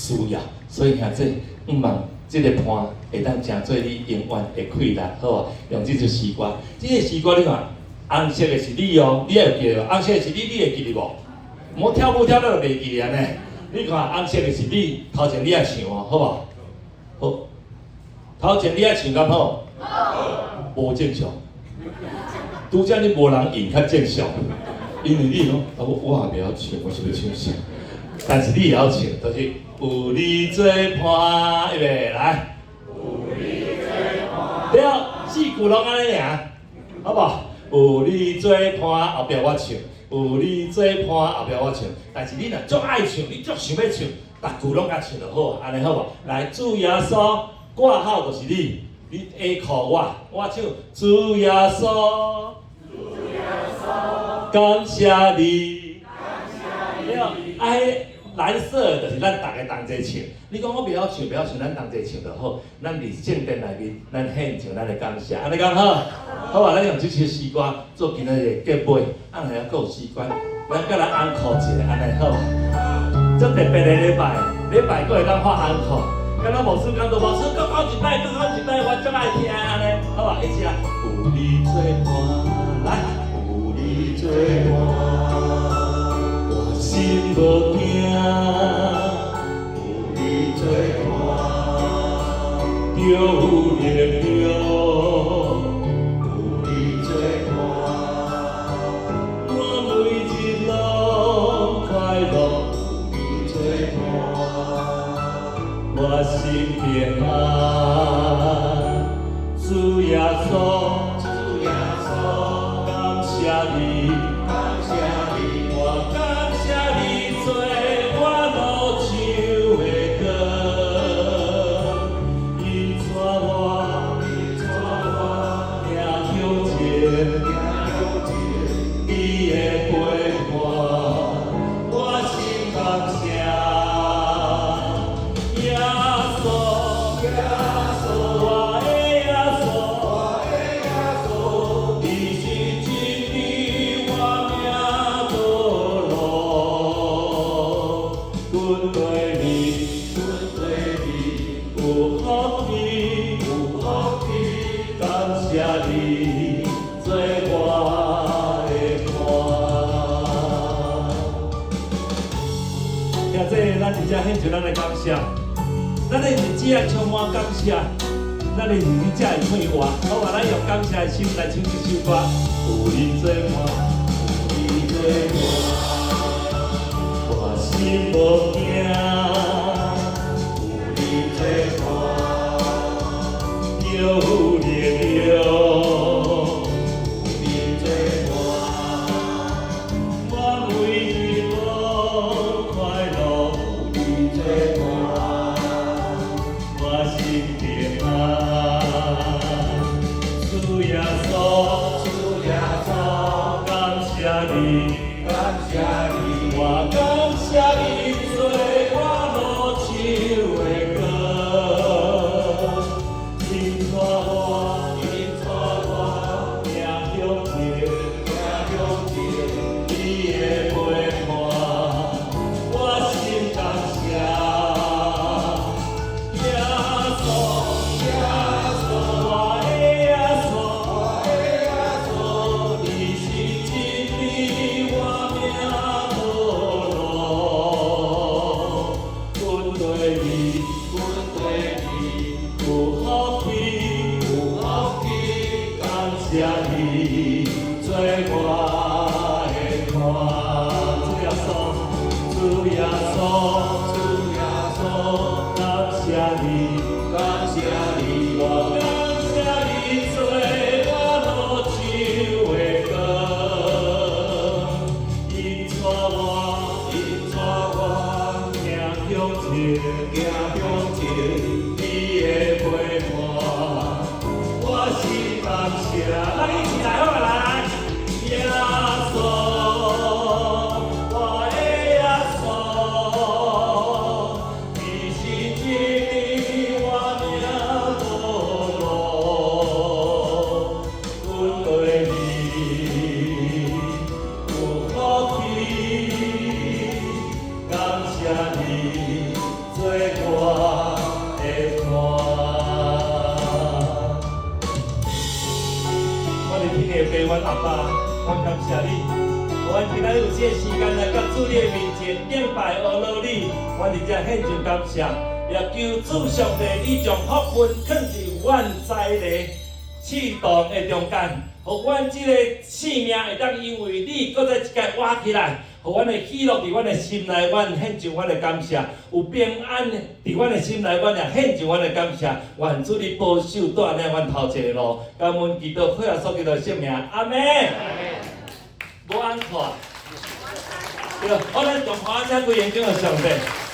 需要，所以兄弟，毋望这个伴会当成做你永远的快乐，好啊？用这首诗歌，这个诗歌你看，红色的是你哦，你会记得哦，红色的是你，你会记得无？莫跳舞跳到就袂记安尼。你看红色的是你，头前你爱唱哦，好无？好，头前你爱唱敢好？好。无正常。拄则你无人应较正常，因为你讲，我也袂晓唱，我是要唱啥？但是你也要唱，就是有你做伴，预备来。有你做伴。对，四句拢安尼尔，好不好？有你做伴，后壁我唱。有你做伴，后壁我唱。但是你若足爱唱，你足想要唱，逐句拢甲唱就好，安尼好无？来，主耶稣，挂号就是你，你下靠我唱主耶稣。感谢你，对，哎，蓝色就是咱大家同齐唱。你讲我袂晓唱，咱同齐唱就好。咱伫圣殿内面，咱献上咱的感谢，安尼讲好。好啊，咱用这首诗歌做今日的结尾，啊，来还有诗歌，咱甲咱安可一下，安尼好啊。足特别的礼拜，佫会当发安可。敢若牧师讲到牧师，佫考一摆，我足爱听安尼，好啊，一起啊，有你做伴，来。做伴，我心无惊，有你做伴，就有力量，有你做伴，我每日拢快乐，有你做伴，我心平安，主耶稣。感谢你，我感谢你做我路上的歌，引带我行向前，你的陪伴，我心感谢。耶稣，我的耶稣，你是。咱真正献上咱的感谢，咱的日子啊充满感谢，咱的日子才会快活。好啊，咱用感谢的心来唱这首歌。有你做伴，有你做伴，我心无惊。有你做伴，就有力量。我感谢你做我路上的歌，引带我行向前，你的陪伴，我心感谢。耶稣，我的耶稣，你是真理，我命。谢你做我的伴，主耶稣，感谢你，我感谢你做我路上的歌，引带我行向前，你的陪伴，我心感谢。咱一起来好啊，来！耶稣，我的耶稣，你是真理，我命无路，阮对你有福气，感谢你做。爸，我感谢你，我今仔有这时间来到主你的面前敬拜阿罗你，我伫这献上感谢，也求主上帝你将福分放伫阮在的气动的中间，互阮这个生命会当因为你搁再一届活起来。互阮的喜乐伫阮的心内，阮献上阮的感谢；有平安伫阮的心内，阮也献上阮的感谢。愿主你保守带领阮头前的路，感恩基督配合所基督的性命，阿门。无安错。对，我咱中华这归严敬的上帝。